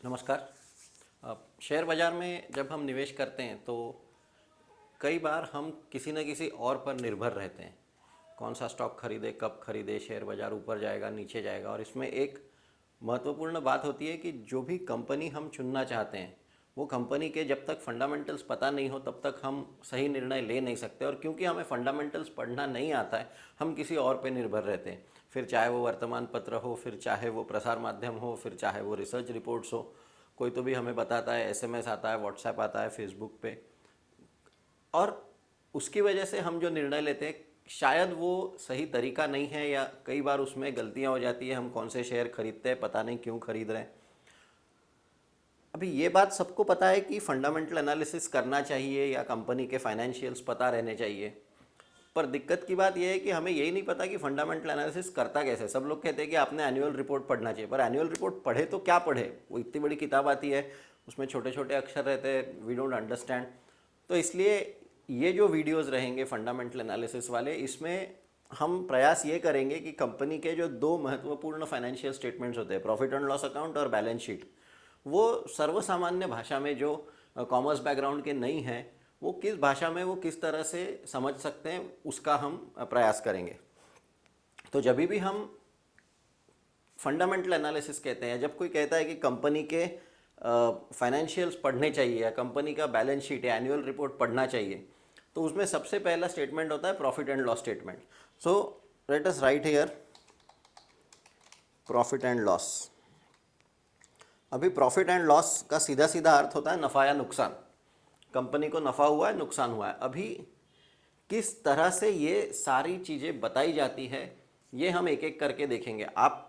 नमस्कार। शेयर बाज़ार में जब हम निवेश करते हैं तो कई बार हम किसी न किसी और पर निर्भर रहते हैं। कौन सा स्टॉक खरीदे, कब खरीदे, शेयर बाज़ार ऊपर जाएगा नीचे जाएगा। और इसमें एक महत्वपूर्ण बात होती है कि जो भी कंपनी हम चुनना चाहते हैं वो कंपनी के जब तक फंडामेंटल्स पता नहीं हो तब तक हम सही निर्णय ले नहीं सकते। और क्योंकि हमें फंडामेंटल्स पढ़ना नहीं आता है, हम किसी और पे निर्भर रहते हैं। फिर चाहे वो वर्तमान पत्र हो, फिर चाहे वो प्रसार माध्यम हो, फिर चाहे वो रिसर्च रिपोर्ट्स हो। कोई तो भी हमें बताता है, एसएमएस आता है, व्हाट्सएप आता है, फेसबुक पे। और उसकी वजह से हम जो निर्णय लेते हैं शायद वो सही तरीका नहीं है, या कई बार उसमें गलतियां हो जाती है। हम कौन से शेयर खरीदते हैं, पता नहीं क्यों खरीद रहे हैं। अभी ये बात सबको पता है कि फंडामेंटल एनालिसिस करना चाहिए या कंपनी के फाइनेंशियल्स पता रहने चाहिए। पर दिक्कत की बात यह है कि हमें यही नहीं पता कि फंडामेंटल एनालिसिस करता कैसे। सब लोग कहते हैं कि आपने एनुअल रिपोर्ट पढ़ना चाहिए, पर एनुअल रिपोर्ट पढ़े तो क्या पढ़े, वो इतनी बड़ी किताब आती है, उसमें छोटे छोटे अक्षर रहते हैं, वी डोंट अंडरस्टैंड। तो इसलिए ये जो वीडियोज़ रहेंगे फंडामेंटल एनालिसिस वाले, इसमें हम प्रयास ये करेंगे कि कंपनी के जो दो महत्वपूर्ण फाइनेंशियल स्टेटमेंट्स होते हैं, प्रॉफिट एंड लॉस अकाउंट और बैलेंस शीट, वो सर्वसामान्य भाषा में, जो कॉमर्स बैकग्राउंड के नहीं हैं, वो किस भाषा में, वो किस तरह से समझ सकते हैं, उसका हम प्रयास करेंगे। तो जब भी हम फंडामेंटल एनालिसिस कहते हैं, जब कोई कहता है कि कंपनी के फाइनेंशियल्स पढ़ने चाहिए या कंपनी का बैलेंस शीट या एनुअल रिपोर्ट पढ़ना चाहिए, तो उसमें सबसे पहला स्टेटमेंट होता है profit and loss statement. So let us right here profit and loss. अभी प्रॉफिट एंड लॉस का सीधा सीधा अर्थ होता है नफ़ा या नुकसान। कंपनी को नफ़ा हुआ है, नुकसान हुआ है। अभी किस तरह से ये सारी चीज़ें बताई जाती है, ये हम एक एक करके देखेंगे। आप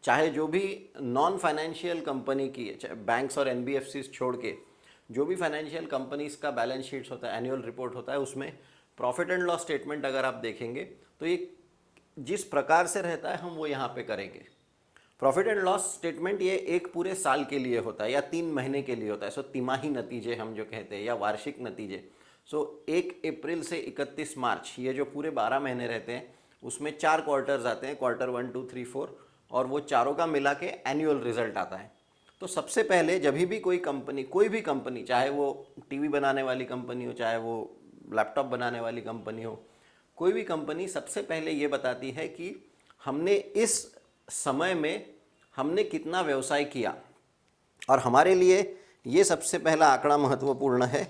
चाहे जो भी नॉन फाइनेंशियल कंपनी की, बैंक्स और एनबीएफसीज छोड़ के जो भी फाइनेंशियल कंपनीज का बैलेंस शीट्स होता है, एनुअल रिपोर्ट होता है, उसमें प्रॉफिट एंड लॉस स्टेटमेंट अगर आप देखेंगे तो ये जिस प्रकार से रहता है हम वो यहाँ पे करेंगे। प्रॉफिट एंड लॉस स्टेटमेंट ये एक पूरे साल के लिए होता है या 3 महीने के लिए होता है। सो तिमाही नतीजे हम जो कहते हैं, या वार्षिक नतीजे। सो 1 अप्रैल से 31 मार्च, ये जो पूरे 12 महीने रहते हैं, उसमें 4 क्वार्टर्स आते हैं, क्वार्टर 1, 2, 3, 4, और वो चारों का मिला के एनुअल रिजल्ट आता है। तो सबसे पहले जब भी कोई भी कंपनी, चाहे वो टीवी बनाने वाली कंपनी हो, चाहे वो लैपटॉप बनाने वाली कंपनी हो, कोई भी कंपनी सबसे पहले ये बताती है कि हमने इस समय में हमने कितना व्यवसाय किया। और हमारे लिए ये सबसे पहला आंकड़ा महत्वपूर्ण है,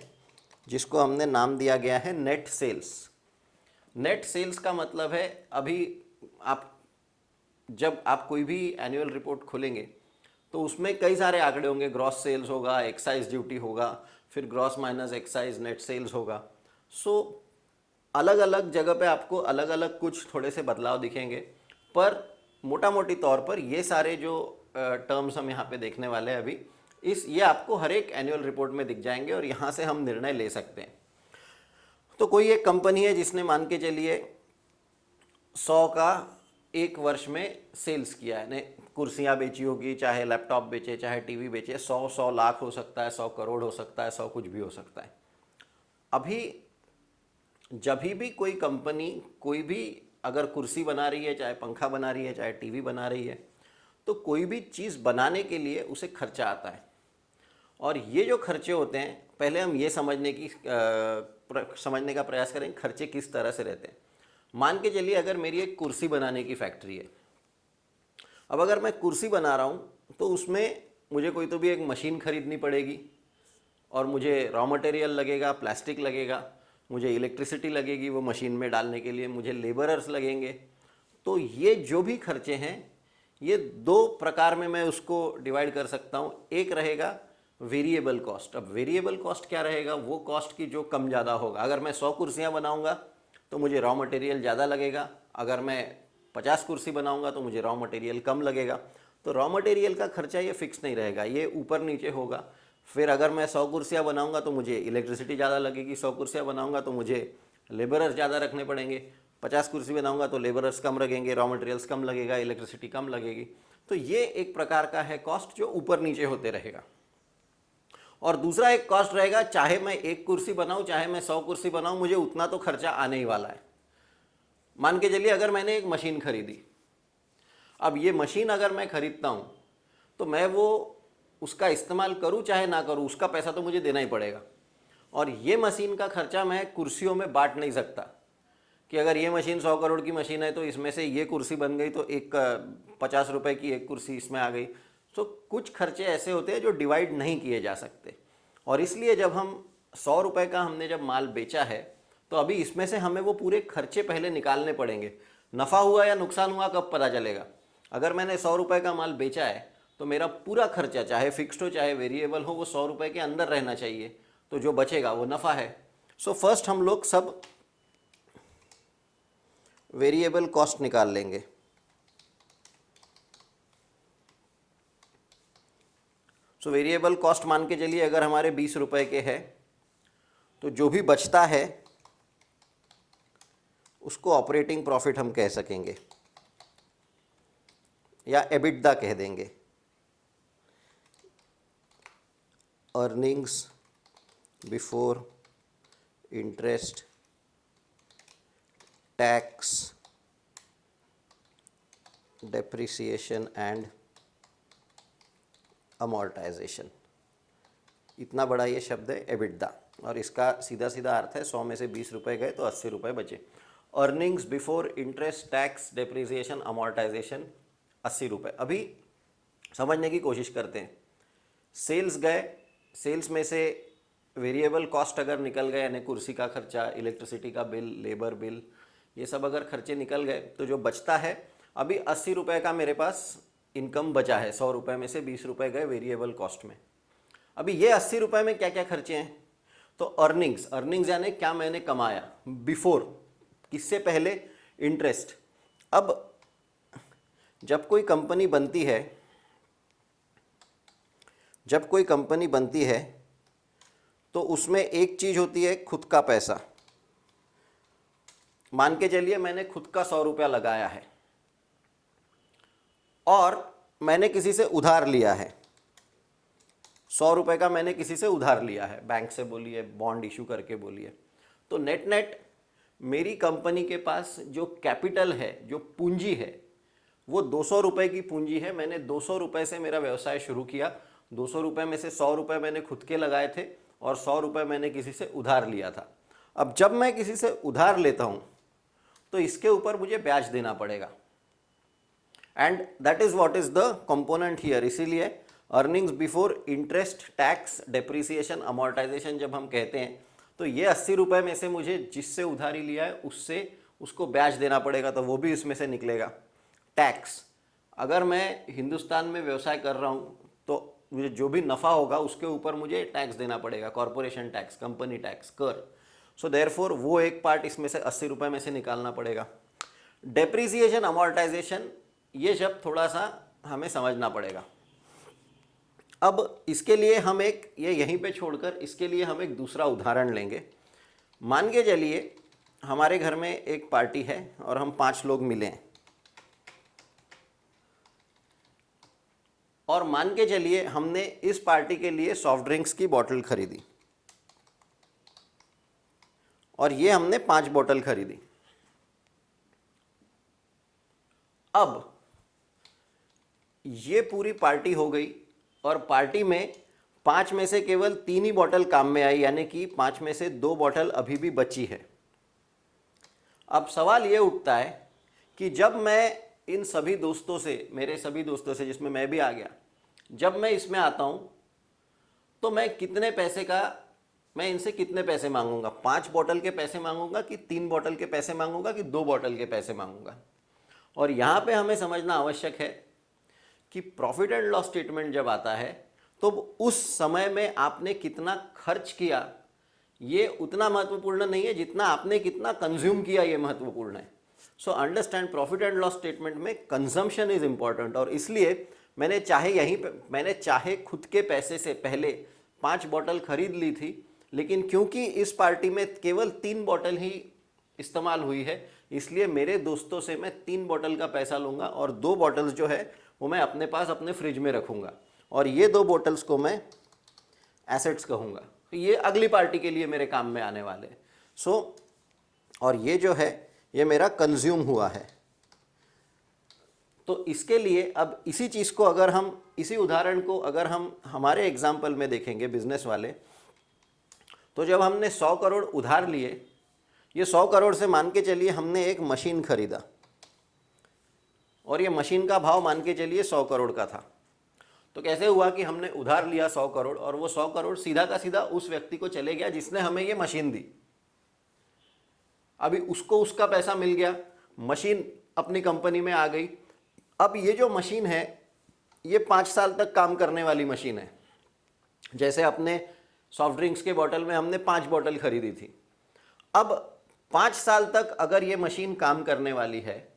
जिसको हमने नाम दिया गया है नेट सेल्स। नेट सेल्स का मतलब है, अभी आप जब आप कोई भी एनुअल रिपोर्ट खोलेंगे तो उसमें कई सारे आंकड़े होंगे। ग्रॉस सेल्स होगा, एक्साइज ड्यूटी होगा, फिर gross minus excise net sales होगा। सो अलग अलग जगह पे आपको अलग अलग कुछ थोड़े से बदलाव दिखेंगे, पर मोटा मोटी तौर पर ये सारे जो टर्म्स हम यहाँ पे देखने वाले हैं अभी, ये आपको हर एक एनुअल रिपोर्ट में दिख जाएंगे और यहाँ से हम निर्णय ले सकते हैं। तो कोई एक कंपनी है जिसने, मान के चलिए, 100 का एक वर्ष में सेल्स किया है, ने कुर्सियाँ बेची होगी, चाहे लैपटॉप बेचे, चाहे टीवी बेचे। 100 लाख हो सकता है, 100 करोड़ हो सकता है, 100 कुछ भी हो सकता है। अभी जब भी कोई कंपनी कोई भी अगर कुर्सी बना रही है, चाहे पंखा बना रही है, चाहे टीवी बना रही है, तो कोई भी चीज़ बनाने के लिए उसे खर्चा आता है। और ये जो खर्चे होते हैं, पहले हम ये समझने का प्रयास करें खर्चे किस तरह से रहते हैं। मान के चलिए अगर मेरी एक कुर्सी बनाने की फैक्ट्री है। अब अगर मैं कुर्सी बना रहा हूँ तो उसमें मुझे कोई तो भी एक मशीन खरीदनी पड़ेगी, और मुझे रॉ मटेरियल लगेगा, प्लास्टिक लगेगा, मुझे इलेक्ट्रिसिटी लगेगी वो मशीन में डालने के लिए, मुझे लेबरर्स लगेंगे। तो ये जो भी खर्चे हैं, ये 2 प्रकार में मैं उसको डिवाइड कर सकता हूँ। एक रहेगा वेरिएबल कॉस्ट। अब वेरिएबल कॉस्ट क्या रहेगा? वो कॉस्ट की जो कम ज़्यादा होगा। अगर मैं 100 कुर्सियाँ बनाऊँगा तो मुझे रॉ मटेरियल ज़्यादा लगेगा, अगर मैं 50 कुर्सी बनाऊँगा तो मुझे रॉ मटेरियल कम लगेगा। तो रॉ मटेरियल का खर्चा ये फिक्स नहीं रहेगा, ये ऊपर नीचे होगा। फिर अगर मैं 100 कुर्सियाँ बनाऊंगा तो मुझे इलेक्ट्रिसिटी ज़्यादा लगेगी, 100 कुर्सियाँ बनाऊंगा तो मुझे लेबरर्स ज़्यादा रखने पड़ेंगे, 50 कुर्सी बनाऊंगा तो लेबरर्स कम लगेंगे, रॉ मटेरियल्स कम लगेगा, इलेक्ट्रिसिटी कम लगेगी। तो ये एक प्रकार का है कॉस्ट जो ऊपर नीचे होते रहेगा। और दूसरा एक कॉस्ट रहेगा, चाहे मैं 1 कुर्सी बनाऊँ, चाहे मैं 100 कुर्सी बनाऊँ, मुझे उतना तो खर्चा आने ही वाला है। मान के चलिए अगर मैंने एक मशीन खरीदी, अब ये मशीन अगर मैं खरीदता हूँ तो मैं वो उसका इस्तेमाल करूँ चाहे ना करूँ, उसका पैसा तो मुझे देना ही पड़ेगा। और ये मशीन का खर्चा मैं कुर्सियों में बांट नहीं सकता कि अगर ये मशीन 100 करोड़ की मशीन है तो इसमें से ये कुर्सी बन गई तो एक 50 रुपए की एक कुर्सी इसमें आ गई। तो कुछ खर्चे ऐसे होते हैं जो डिवाइड नहीं किए जा सकते, और इसलिए जब हम 100 रुपए का हमने जब माल बेचा है तो अभी इसमें से हमें वो पूरे खर्चे पहले निकालने पड़ेंगे। नफ़ा हुआ या नुकसान हुआ कब पता चलेगा? अगर मैंने 100 रुपए का माल बेचा है तो मेरा पूरा खर्चा, चाहे फिक्स्ड हो चाहे वेरिएबल हो, वो 100 रुपए के अंदर रहना चाहिए, तो जो बचेगा वो नफ़ा है। सो फर्स्ट हम लोग सब वेरिएबल कॉस्ट निकाल लेंगे। सो वेरिएबल कॉस्ट मान के चलिए अगर हमारे 20 रुपए के है तो जो भी बचता है उसको ऑपरेटिंग प्रॉफिट हम कह सकेंगे या एबिटदा कह देंगे। Earnings before interest tax depreciation and amortisation. इतना बड़ा ये शब्द है एबिटदा, और इसका सीधा सीधा अर्थ है 100 में से 20 रुपए गए तो 80 रुपए बचे। Earnings before interest tax depreciation amortisation 80 रुपये। अभी समझने की कोशिश करते हैं। सेल्स गए, सेल्स में से वेरिएबल कॉस्ट अगर निकल गए, यानी कुर्सी का खर्चा, इलेक्ट्रिसिटी का बिल, लेबर बिल, ये सब अगर खर्चे निकल गए तो जो बचता है, अभी 80 रुपये का मेरे पास इनकम बचा है। 100 रुपये में से 20 रुपये गए वेरिएबल कॉस्ट में। अभी ये 80 रुपये में क्या क्या खर्चे हैं? तो अर्निंग्स यानी क्या मैंने कमाया, बिफोर, किससे पहले, इंटरेस्ट। अब जब कोई कंपनी बनती है तो उसमें एक चीज़ होती है खुद का पैसा। मान के चलिए मैंने खुद का 100 रुपया लगाया है और मैंने किसी से उधार लिया है। 100 रुपये का मैंने किसी से उधार लिया है, बैंक से बोलिए, बॉन्ड इशू करके बोलिए। तो नेट नेट मेरी कंपनी के पास जो कैपिटल है, जो पूंजी है, वो 200 रुपये की पूंजी है। मैंने 200 रुपये से मेरा व्यवसाय शुरू किया। 200 रुपये में से 100 रुपये मैंने खुद के लगाए थे और 100 रुपये मैंने किसी से उधार लिया था। अब जब मैं किसी से उधार लेता हूँ तो इसके ऊपर मुझे ब्याज देना पड़ेगा, and that is what is the component here. इसीलिए earnings before interest tax depreciation amortization जब हम कहते हैं तो ये 80 रुपये में से मुझे जिससे उधारी लिया है उसको ब्याज देना पड़ेगा, तो वो भी इसमें से निकलेगा। टैक्स, अगर मैं हिंदुस्तान में व्यवसाय कर रहा हूँ तो मुझे जो भी नफ़ा होगा उसके ऊपर मुझे टैक्स देना पड़ेगा, कॉरपोरेशन टैक्स, कंपनी टैक्स, कर। सो देयरफॉर वो एक पार्ट इसमें से 80 रुपये में से निकालना पड़ेगा। डेप्रिसिएशन अमॉर्टाइजेशन, ये शब्द थोड़ा सा हमें समझना पड़ेगा। अब इसके लिए हम ये यहीं पे छोड़कर इसके लिए हम एक दूसरा उदाहरण लेंगे। मान के चलिए हमारे घर में एक पार्टी है और हम 5 लोग मिले हैं, और मान के चलिए हमने इस पार्टी के लिए सॉफ्ट ड्रिंक्स की बोतल खरीदी, और ये हमने 5 बोतल खरीदी। अब ये पूरी पार्टी हो गई और पार्टी में 5 में से केवल 3 ही बोतल काम में आई, यानी कि 5 में से 2 बोतल अभी भी बची है। अब सवाल ये उठता है कि जब मैं इन सभी दोस्तों से, मेरे सभी दोस्तों से जिसमें मैं भी आ गया, जब मैं इसमें आता हूं तो मैं इनसे कितने पैसे मांगूंगा? 5 बोतल के पैसे मांगूंगा कि 3 बोतल के पैसे मांगूंगा कि 2 बोतल के पैसे मांगूंगा? और यहां पे हमें समझना आवश्यक है कि प्रॉफिट एंड लॉस स्टेटमेंट जब आता है तो उस समय में आपने कितना खर्च किया ये उतना महत्वपूर्ण नहीं है जितना आपने कितना कंज्यूम किया, ये महत्वपूर्ण है। So understand, profit and loss statement में कंजम्पशन इज इंपॉर्टेंट, और इसलिए मैंने चाहे खुद के पैसे से पहले 5 बोतल खरीद ली थी, लेकिन क्योंकि इस पार्टी में केवल 3 बोतल ही इस्तेमाल हुई है, इसलिए मेरे दोस्तों से मैं 3 बोतल का पैसा लूँगा और 2 बोतल्स जो है वो मैं अपने पास अपने फ्रिज में रखूँगा, और ये 2 बोतल्स को मैं एसेट्स कहूँगा। तो ये अगली पार्टी के लिए मेरे काम में आने वाले हैं। और ये जो है ये मेरा कंज्यूम हुआ है। तो इसके लिए अब इसी चीज़ को अगर हम, इसी उदाहरण को अगर हम हमारे एग्जाम्पल में देखेंगे बिजनेस वाले, तो जब हमने 100 करोड़ उधार लिए, ये 100 करोड़ से मान के चलिए हमने एक मशीन खरीदा और ये मशीन का भाव मान के चलिए 100 करोड़ का था। तो कैसे हुआ कि हमने उधार लिया 100 करोड़ और वो 100 करोड़ सीधा का सीधा उस व्यक्ति को चले गया जिसने हमें ये मशीन दी। अभी उसको उसका पैसा मिल गया, मशीन अपनी कंपनी में आ गई। अब ये जो मशीन है ये 5 साल तक काम करने वाली मशीन है। जैसे अपने सॉफ्ट ड्रिंक्स के बॉटल में हमने 5 बॉटल खरीदी थी, अब 5 साल तक अगर ये मशीन काम करने वाली है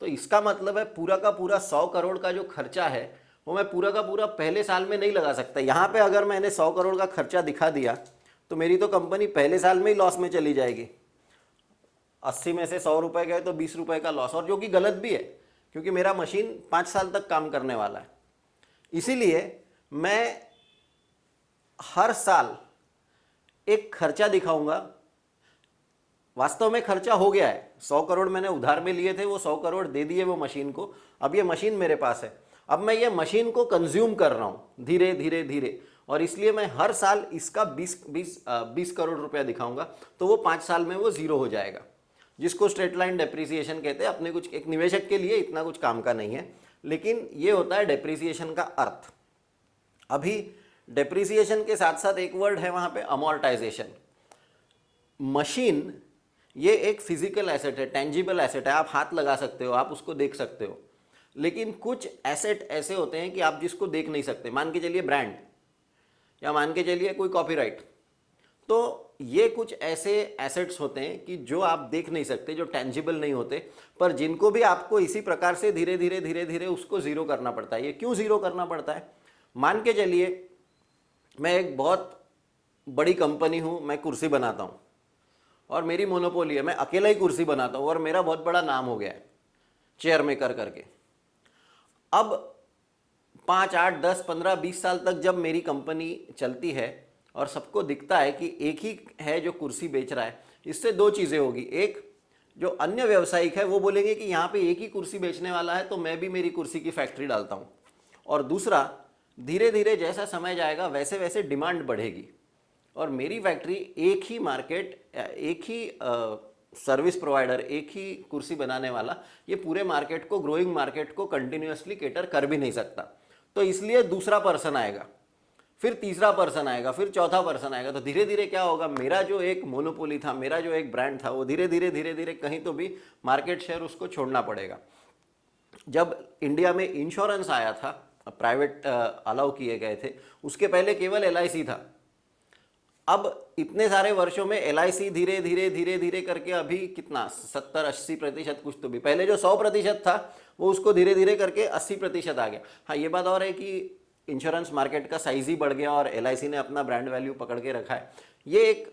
तो इसका मतलब है पूरा का पूरा 100 करोड़ का जो खर्चा है वो मैं पूरा का पूरा पहले साल में नहीं लगा सकता। यहाँ पे अगर मैंने 100 करोड़ का खर्चा दिखा दिया तो मेरी तो कंपनी पहले साल में ही लॉस में चली जाएगी। 80 में से 100 रुपए गए तो 20 रुपए का लॉस, और जो कि गलत भी है क्योंकि मेरा मशीन 5 साल तक काम करने वाला है। इसीलिए मैं हर साल एक खर्चा दिखाऊंगा। वास्तव में खर्चा हो गया है, 100 करोड़ मैंने उधार में लिए थे, वो 100 करोड़ दे दिए वो मशीन को। अब ये मशीन मेरे पास है, अब मैं ये मशीन को कंज्यूम कर रहा हूँ धीरे धीरे धीरे, और इसलिए मैं हर साल इसका 20 करोड़ रुपया दिखाऊंगा। तो वो 5 साल में वो जीरो हो जाएगा, जिसको स्ट्रेट लाइन डेप्रिसिएशन कहते हैं। अपने कुछ एक निवेशक के लिए इतना कुछ काम का नहीं है, लेकिन ये होता है डेप्रिसिएशन का अर्थ। अभी डेप्रिसिएशन के साथ साथ एक वर्ड है वहाँ पे, अमोर्टाइजेशन। मशीन ये एक फिजिकल एसेट है, टेंजिबल एसेट है, आप हाथ लगा सकते हो, आप उसको देख सकते हो। लेकिन कुछ एसेट ऐसे होते हैं कि आप जिसको देख नहीं सकते। मान के चलिए ब्रांड, या मान के चलिए कोई कॉपीराइट। तो ये कुछ ऐसे एसेट्स होते हैं कि जो आप देख नहीं सकते, जो टेंजिबल नहीं होते, पर जिनको भी आपको इसी प्रकार से धीरे धीरे धीरे धीरे उसको जीरो करना पड़ता है। ये क्यों जीरो करना पड़ता है? मान के चलिए मैं एक बहुत बड़ी कंपनी हूँ, मैं कुर्सी बनाता हूँ और मेरी मोनोपोली है, मैं अकेला ही कुर्सी बनाता हूँ और मेरा बहुत बड़ा नाम हो गया है चेयर मेकर करके। अब 5, 8, 10, 15, 20 साल तक जब मेरी कंपनी चलती है और सबको दिखता है कि एक ही है जो कुर्सी बेच रहा है, इससे दो चीज़ें होगी। एक, जो अन्य व्यावसायिक है वो बोलेंगे कि यहाँ पे एक ही कुर्सी बेचने वाला है तो मैं भी मेरी कुर्सी की फैक्ट्री डालता हूँ। और दूसरा, धीरे धीरे जैसा समय जाएगा वैसे वैसे डिमांड बढ़ेगी और मेरी फैक्ट्री एक ही मार्केट, एक ही सर्विस प्रोवाइडर, एक ही कुर्सी बनाने वाला ये पूरे मार्केट को, ग्रोइंग मार्केट को कंटिन्यूअसली केटर कर भी नहीं सकता। तो इसलिए दूसरा पर्सन आएगा, फिर तीसरा पर्सन आएगा, फिर चौथा पर्सन आएगा। तो धीरे धीरे क्या होगा, मेरा जो एक मोनोपोली था, मेरा जो एक ब्रांड था, वो धीरे धीरे धीरे धीरे कहीं तो भी मार्केट शेयर उसको छोड़ना पड़ेगा। जब इंडिया में इंश्योरेंस आया था, प्राइवेट अलाउ किए गए थे, उसके पहले केवल LIC था। अब इतने सारे वर्षों में LIC धीरे धीरे धीरे धीरे करके अभी कितना 70-80% कुछ तो भी, पहले जो 100% था वो उसको धीरे धीरे करके 80% आ गया। हाँ, ये बात और है कि इंश्योरेंस मार्केट का साइज ही बढ़ गया और LIC ने अपना ब्रांड वैल्यू पकड़ के रखा है। ये एक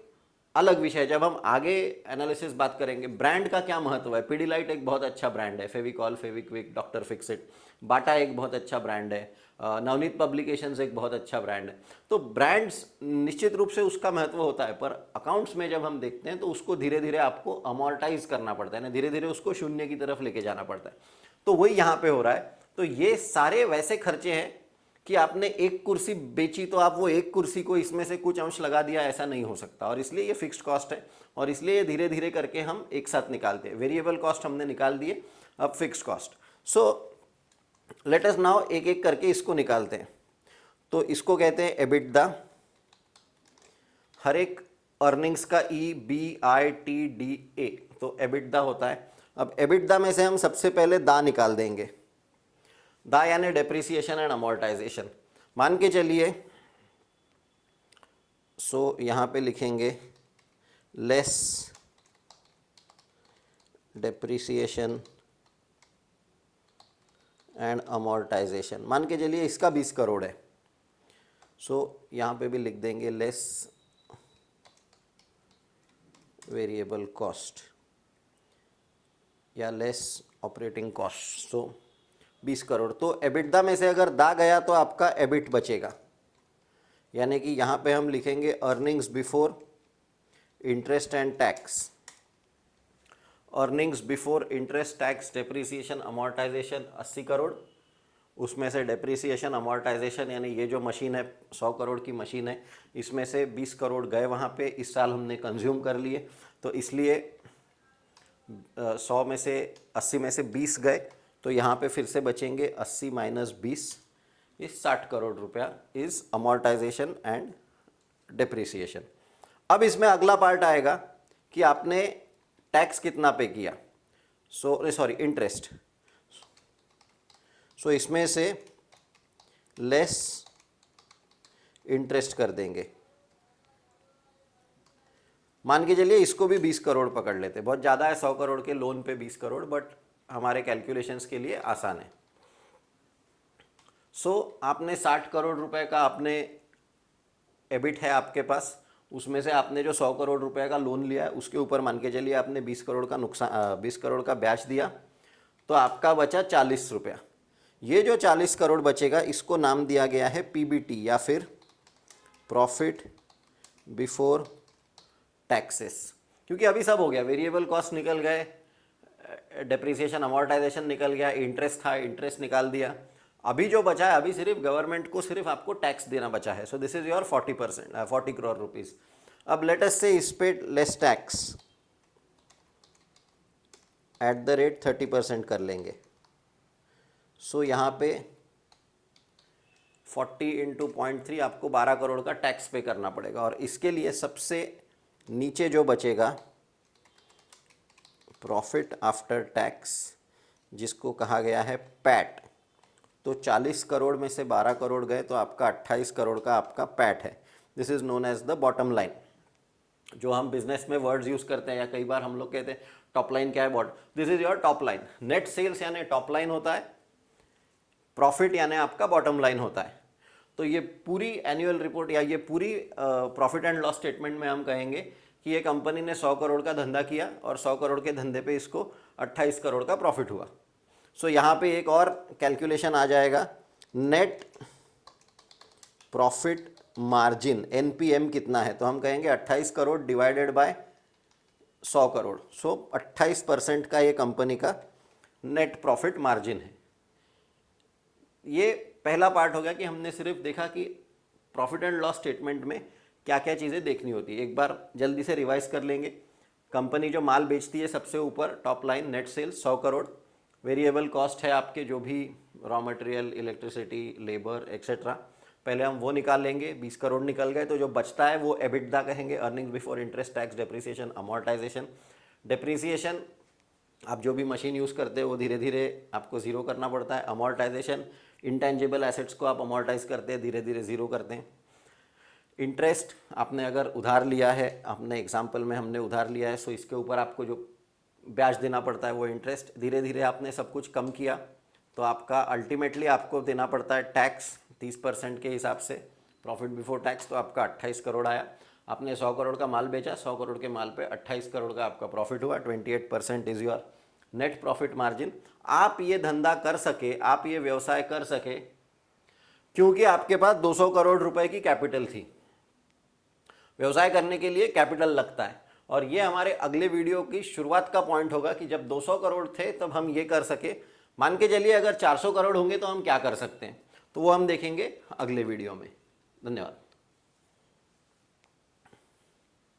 अलग विषय है, जब हम आगे एनालिसिस बात करेंगे। ब्रांड का क्या महत्व है? पिडिलाइट एक बहुत अच्छा ब्रांड है, फेविकॉल, फेविक्विक, डॉक्टर फिक्सिट, बाटा एक बहुत अच्छा ब्रांड है, नवनीत पब्लिकेशंस एक बहुत अच्छा ब्रांड है। तो ब्रांड्स निश्चित रूप से उसका महत्व होता है, पर अकाउंट्स में जब हम देखते हैं तो उसको धीरे धीरे आपको अमोर्टाइज करना पड़ता है ना, धीरे धीरे उसको शून्य की तरफ लेके जाना पड़ता है। तो वही यहाँ पे हो रहा है। तो ये सारे वैसे खर्चे हैं कि आपने एक कुर्सी बेची तो आप वो एक कुर्सी को इसमें से कुछ अंश लगा दिया, ऐसा नहीं हो सकता। और इसलिए ये फिक्स्ड कॉस्ट है और इसलिए ये धीरे धीरे करके हम एक साथ निकालते हैं। वेरिएबल कॉस्ट हमने निकाल दिए, अब fixed cost. So let us now एक एक करके इसको निकालते हैं। तो इसको कहते हैं एबिटदा। हर एक अर्निंग्स का EBITDA तो एबिटदा होता है। अब एबिटदा में से हम सबसे पहले दा निकाल देंगे। दा यानी डेप्रिसिएशन एंड अमोर्टाइजेशन। मान के चलिए, सो यहाँ पे लिखेंगे लेस डेप्रिसिएशन एंड अमोर्टाइजेशन। मान के चलिए इसका 20 करोड़ है। सो यहाँ पे भी लिख देंगे लेस वेरिएबल कॉस्ट या लेस ऑपरेटिंग कॉस्ट। सो 20 करोड़। तो एबिटदा में से अगर दा गया तो आपका एबिट बचेगा, यानी कि यहाँ पे हम लिखेंगे earnings before interest and tax. Earnings before interest tax depreciation amortisation 80 crore, उसमें से डेप्रिसिएशन अमोर्टाइजेशन यानी ये जो मशीन है 100 करोड़ की मशीन है, इसमें से 20 करोड़ गए वहाँ पे, इस साल हमने कंज्यूम कर लिए, तो इसलिए 100 में से 80 में से 20 गए, तो यहाँ पे फिर से बचेंगे 80 माइनस 20 इस 60 करोड़ रुपया इज़ अमोर्टाइजेशन एंड डेप्रिसिएशन। अब इसमें अगला पार्ट आएगा कि आपने टैक्स कितना पे किया, सॉरी इंटरेस्ट, सो इसमें से लेस इंटरेस्ट कर देंगे। मान के चलिए इसको भी 20 करोड़ पकड़ लेते, बहुत ज़्यादा है 100 करोड़ के लोन पे 20 करोड़, बट हमारे कैलकुलेशंस के लिए आसान है। आपने 60 करोड़ रुपए का आपने एबिट है आपके पास, उसमें से आपने जो 100 करोड़ रुपए का लोन लिया है उसके ऊपर मान के चलिए आपने 20 करोड़ का नुकसान 20 करोड़ का ब्याज दिया, तो आपका बचा 40 रुपया। ये जो 40 करोड़ बचेगा इसको नाम दिया गया है पीबीटी या फिर प्रॉफिट बिफोर टैक्सेस, क्योंकि अभी सब हो गया, वेरिएबल कॉस्ट निकल गए, डेप्रिसिएशन अमोर्टाइजेशन निकल गया, इंटरेस्ट था इंटरेस्ट निकाल दिया, अभी जो बचा है अभी सिर्फ गवर्नमेंट को सिर्फ आपको टैक्स देना बचा है। So this is your 40 crore rupees. अब लेट अस से इस पे less tax at the rate 30% कर लेंगे। सो यहाँ पे 40 इंटू 0.3 आपको 12 करोड़ का टैक्स पे करना पड़ेगा, और इसके लिए सबसे नीचे जो बचेगा प्रॉफिट आफ्टर टैक्स, जिसको कहा गया है पैट, तो 40 करोड़ में से 12 करोड़ गए तो आपका 28 करोड़ का आपका पैट है। This is known as the bottom line. जो हम बिजनेस में वर्ड्स यूज़ करते हैं या कई बार हम लोग कहते हैं टॉप लाइन क्या है, this is your top line. Net sales यानी टॉप लाइन होता है, प्रॉफिट यानी आपका बॉटम लाइन होता है। तो ये पूरी एनुअल रिपोर्ट या ये पूरी प्रॉफिट एंड लॉस स्टेटमेंट में हम कहेंगे कि ये कंपनी ने 100 करोड़ का धंधा किया और 100 करोड़ के धंधे पे इसको 28 करोड़ का प्रॉफिट हुआ। सो यहाँ पे एक और कैलकुलेशन आ जाएगा, नेट प्रॉफिट मार्जिन एनपीएम कितना है, तो हम कहेंगे 28 करोड़ डिवाइडेड बाय 100 करोड़। सो 28% का ये कंपनी का नेट प्रॉफिट मार्जिन है। ये पहला पार्ट हो गया कि हमने सिर्फ देखा कि प्रॉफिट एंड लॉस स्टेटमेंट में क्या क्या चीज़ें देखनी होती है। एक बार जल्दी से रिवाइज कर लेंगे। कंपनी जो माल बेचती है सबसे ऊपर top line net sales 100 crore, variable cost है आपके जो भी raw material, electricity, labour etcetera, पहले हम वो निकाल लेंगे। 20 करोड़ निकल गए, तो जो बचता है वो एबिटडा कहेंगे, earnings before interest tax depreciation amortisation. Depreciation आप जो भी मशीन यूज़ करते हो वो धीरे धीरे आपको ज़ीरो करना पड़ता है। अमोर्टाइजेशन इंटेंजिबल एसेट्स को आप अमोर्टाइज करते हैं, धीरे धीरे ज़ीरो करते हैं। इंटरेस्ट आपने अगर उधार लिया है, आपने एग्जाम्पल में हमने उधार लिया है, सो इसके ऊपर आपको जो ब्याज देना पड़ता है वो इंटरेस्ट। धीरे धीरे आपने सब कुछ कम किया तो आपका अल्टीमेटली आपको देना पड़ता है टैक्स 30% के हिसाब से, प्रॉफिट बिफोर टैक्स, तो आपका 28 करोड़ आया। आपने 100 करोड़ का माल बेचा, 100 करोड़ के माल पे 28 करोड़ का आपका प्रॉफिट हुआ। 28% is your net profit margin. आप ये धंधा कर सके, आप ये व्यवसाय कर सके क्योंकि आपके पास 200 करोड़ रुपए की कैपिटल थी। व्यवसाय करने के लिए कैपिटल लगता है, और ये हमारे अगले वीडियो की शुरुआत का पॉइंट होगा कि जब 200 करोड़ थे तब हम ये कर सके। मान के चलिए अगर 400 करोड़ होंगे तो हम क्या कर सकते हैं, तो वो हम देखेंगे अगले वीडियो में। धन्यवाद।